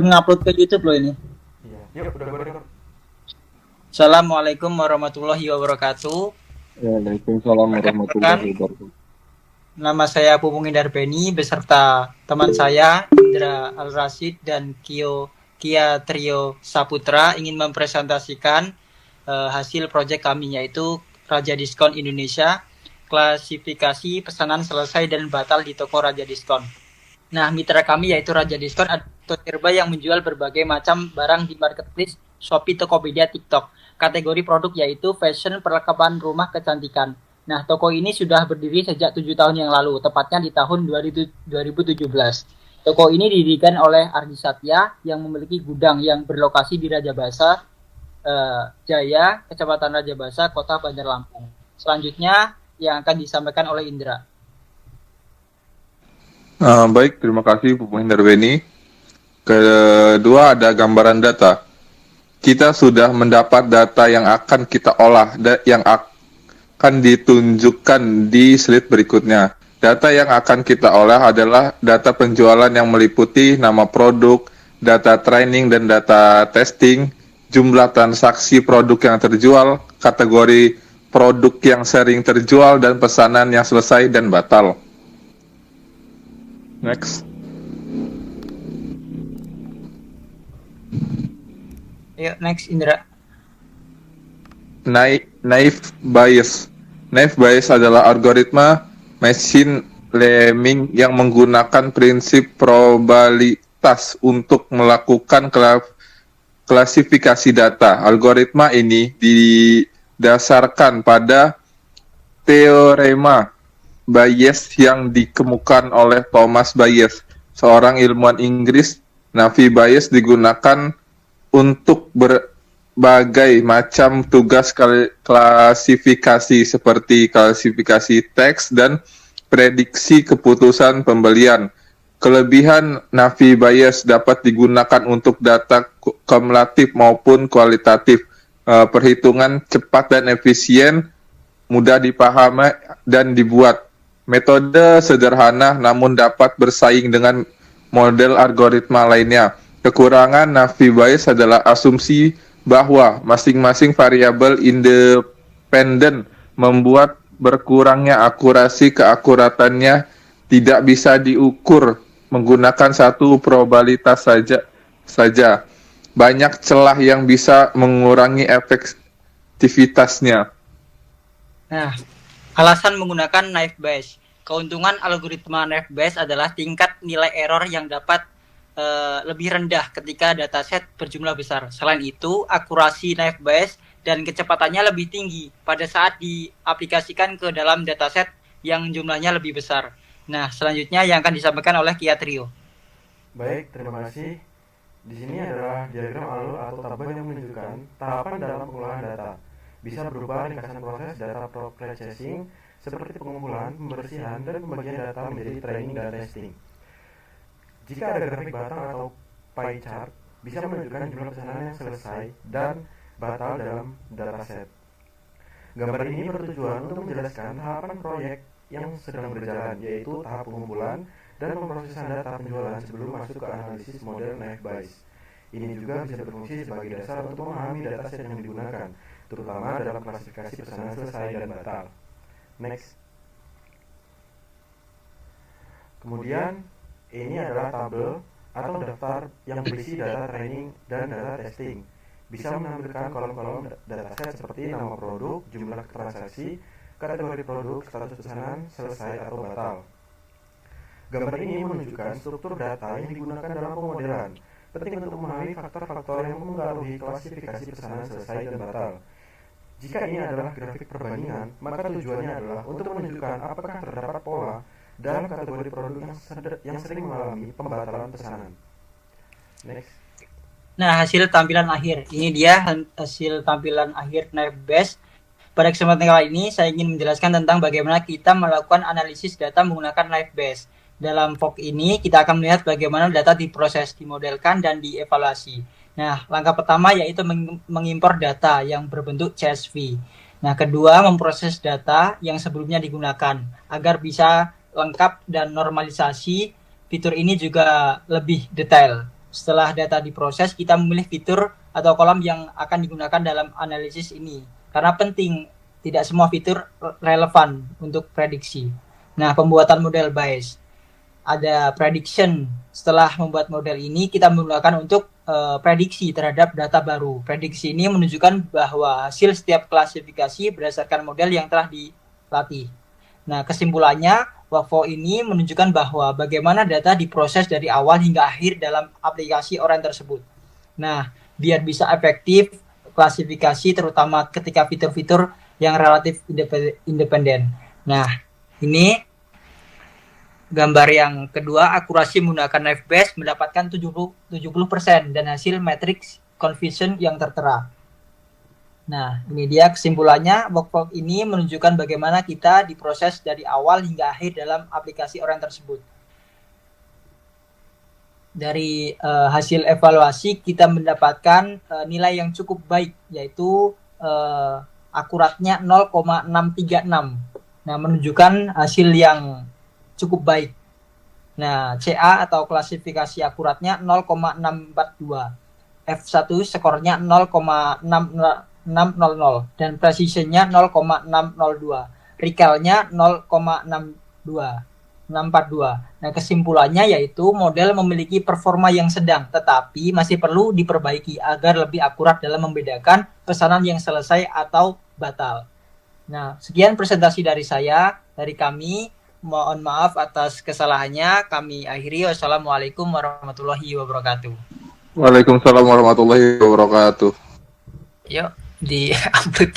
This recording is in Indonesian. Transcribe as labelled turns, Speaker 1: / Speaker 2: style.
Speaker 1: Ngupload ke YouTube loh ini.
Speaker 2: Iya, yuk udah gue record.
Speaker 1: Assalamualaikum warahmatullahi wabarakatuh.
Speaker 3: Waalaikumsalam warahmatullahi
Speaker 1: Perkenalkan,
Speaker 3: wabarakatuh.
Speaker 1: nama saya Pupung Indar Beni beserta teman saya Indra Al Rasid dan Kia Trio Saputra ingin mempresentasikan hasil proyek kami yaitu Raja Diskon Indonesia, klasifikasi pesanan selesai dan batal di toko Raja Diskon. Nah, mitra kami yaitu Raja Diskon atau Tirba yang menjual berbagai macam barang di marketplace Shopee, Tokopedia, TikTok. Kategori produk yaitu fashion, perlengkapan rumah, kecantikan. Nah, toko ini sudah berdiri sejak 7 tahun yang lalu, tepatnya di tahun 2017. Toko ini didirikan oleh Ardi Satya yang memiliki gudang yang berlokasi di Raja Basa, Jaya, Kecamatan Raja Basa, Kota Bandar Lampung. Selanjutnya yang akan disampaikan oleh Indra.
Speaker 3: Baik, terima kasih Bu Hindarweni. Kedua ada gambaran data. Kita sudah mendapat data yang akan kita olah, yang akan ditunjukkan di slide berikutnya. Data yang akan kita olah adalah data penjualan yang meliputi nama produk, data training dan data testing, jumlah transaksi produk yang terjual, kategori produk yang sering terjual, dan pesanan yang selesai dan batal. Next.
Speaker 1: Ayo, next Indra.
Speaker 3: Naive Bayes. Naive Bayes adalah algoritma machine learning yang menggunakan prinsip probabilitas untuk melakukan klasifikasi data. Algoritma ini didasarkan pada teorema Bayes yang dikemukakan oleh Thomas Bayes, seorang ilmuwan Inggris. Naive Bayes digunakan untuk berbagai macam tugas klasifikasi seperti klasifikasi teks dan prediksi keputusan pembelian. Kelebihan Naive Bayes dapat digunakan untuk data kumulatif maupun kualitatif. Perhitungan cepat dan efisien, mudah dipahami dan dibuat. Metode sederhana namun dapat bersaing dengan model algoritma lainnya. Kekurangan Naive Bayes adalah asumsi bahwa masing-masing variabel independen membuat berkurangnya akurasi keakuratannya tidak bisa diukur menggunakan satu probabilitas saja. Banyak celah yang bisa mengurangi efektivitasnya.
Speaker 1: Nah, alasan menggunakan Naive Bayes. Keuntungan algoritma Naive Bayes adalah tingkat nilai error yang dapat lebih rendah ketika dataset berjumlah besar. Selain itu, akurasi Naive Bayes dan kecepatannya lebih tinggi pada saat diaplikasikan ke dalam dataset yang jumlahnya lebih besar. Nah, selanjutnya yang akan disampaikan oleh Kia Trio.
Speaker 2: Baik, terima kasih. Di sini adalah diagram alur atau tabel yang menunjukkan tahapan dalam pengolahan data. Bisa berupa ringkasan proses data processing seperti pengumpulan, pembersihan, dan pembagian data menjadi training dan testing. Jika ada grafik batang atau pie chart, bisa menunjukkan jumlah pesanan yang selesai dan batal dalam dataset. Gambar ini bertujuan untuk menjelaskan tahapan proyek yang sedang berjalan, yaitu tahap pengumpulan dan pemrosesan data penjualan sebelum masuk ke analisis model Naive Bayes. Ini juga bisa berfungsi sebagai dasar untuk memahami dataset yang digunakan, terutama dalam klasifikasi pesanan selesai dan batal. Next. Kemudian, ini adalah tabel atau daftar yang berisi data training dan data testing. Bisa menampilkan kolom-kolom dataset seperti nama produk, jumlah transaksi, kategori produk, status pesanan, selesai atau batal. Gambar ini menunjukkan struktur data yang digunakan dalam pemodelan. Penting untuk memahami faktor-faktor yang mempengaruhi klasifikasi pesanan selesai dan batal. Jika ini adalah grafik perbandingan, maka tujuannya adalah untuk menunjukkan apakah terdapat pola dalam kategori produk yang sering mengalami pembatalan pesanan. Next.
Speaker 1: Nah, hasil tampilan akhir. Ini dia hasil tampilan akhir Naive Bayes. Pada kesempatan kali ini, saya ingin menjelaskan tentang bagaimana kita melakukan analisis data menggunakan Naive Bayes. Dalam VOG ini, kita akan melihat bagaimana data diproses, dimodelkan, dan dievaluasi. Nah, langkah pertama yaitu mengimpor data yang berbentuk CSV. Nah, kedua, memproses data yang sebelumnya digunakan agar bisa lengkap dan normalisasi. Fitur ini juga lebih detail. Setelah data diproses, kita memilih fitur atau kolom yang akan digunakan dalam analisis ini. Karena penting, tidak semua fitur relevan untuk prediksi. Nah, pembuatan model Bayes. Ada prediction. Setelah membuat model ini, kita menggunakan untuk prediksi terhadap data baru. Prediksi ini menunjukkan bahwa hasil setiap klasifikasi berdasarkan model yang telah dilatih. Nah, kesimpulannya, workflow ini menunjukkan bahwa bagaimana data diproses dari awal hingga akhir dalam aplikasi orang tersebut. Nah, biar bisa efektif, klasifikasi terutama ketika fitur-fitur yang relatif independen. Nah, ini gambar yang kedua, akurasi menggunakan Naive Bayes mendapatkan 70% dan hasil matrix confusion yang tertera. Nah, ini dia kesimpulannya. Workflow ini menunjukkan bagaimana kita diproses dari awal hingga akhir dalam aplikasi orang tersebut. Dari hasil evaluasi kita mendapatkan nilai yang cukup baik, yaitu akuratnya 0,636. Nah, menunjukkan hasil yang cukup baik. Nah, CA atau klasifikasi akuratnya 0,642. F1 skornya 0,600 dan precisionnya 0,602. Recall-nya 0,642. Nah, kesimpulannya yaitu model memiliki performa yang sedang, tetapi masih perlu diperbaiki agar lebih akurat dalam membedakan pesanan yang selesai atau batal. Nah, sekian presentasi dari saya, dari kami. Mohon maaf atas kesalahannya. Kami akhiri. Wassalamualaikum warahmatullahi wabarakatuh.
Speaker 3: Waalaikumsalam warahmatullahi wabarakatuh.
Speaker 1: Yuk, di upload.